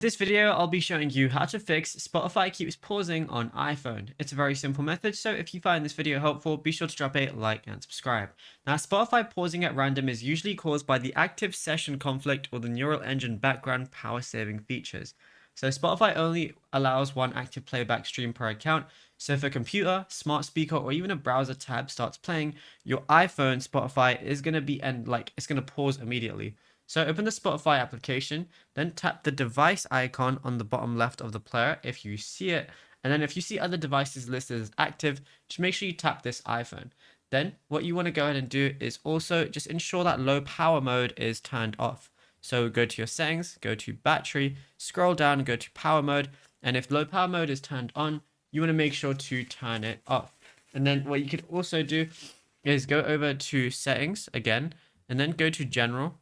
This video, I'll be showing you how to fix Spotify keeps pausing on iPhone. It's a very simple method, so if you find this video helpful, be sure to drop a like and subscribe. Now, Spotify pausing at random is usually caused by the active session conflict or the neural engine background power saving features. So Spotify only allows one active playback stream per account. So if a computer, smart speaker, or even a browser tab starts playing, your iPhone Spotify is going to be it's going to pause immediately. So open the Spotify application, then tap the device icon on the bottom left of the player if you see it. And then if you see other devices listed as active, just make sure you tap this iPhone. Then what you want to go ahead and do is also just ensure that low power mode is turned off. So go to your settings, go to battery, scroll down and go to power mode. And if low power mode is turned on, you want to make sure to turn it off. And then what you could also do is go over to settings again, and then go to general.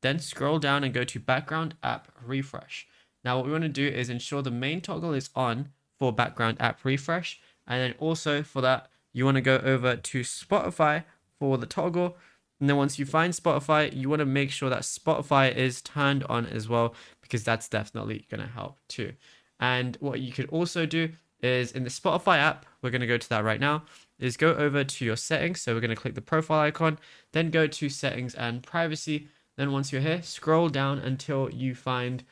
Then scroll down and go to background app refresh. Now what we want to do is ensure the main toggle is on for background app refresh. And then also for that, you want to go over to Spotify for the toggle. And then once you find Spotify, you want to make sure that Spotify is turned on as well, because that's definitely going to help too. And what you could also do is in the Spotify app, we're going to go to that right now, is go over to your settings. So we're going to click the profile icon, then go to settings and privacy. Then once you're here, scroll down until you find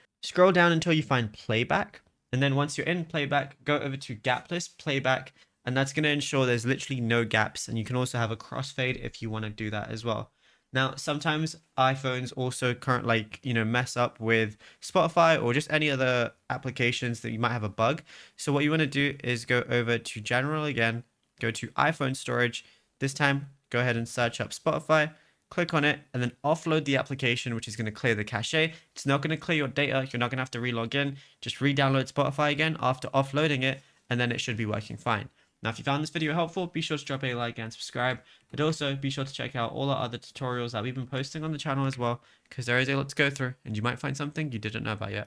playback. And then once you're in playback, go over to gapless playback. And that's going to ensure there's literally no gaps. And you can also have a crossfade if you want to do that as well. Now, sometimes iPhones also mess up with Spotify or just any other applications that you might have a bug. So what you want to do is go over to general again, go to iPhone storage. This time, go ahead and search up Spotify. Click on it and then offload the application, which is going to clear the cache. It's not going to clear your data. You're not going to have to re-log in. Just re-download Spotify again after offloading it, and then it should be working fine. Now, if you found this video helpful, be sure to drop a like and subscribe. But also be sure to check out all our other tutorials that we've been posting on the channel as well, because there is a lot to go through and you might find something you didn't know about yet.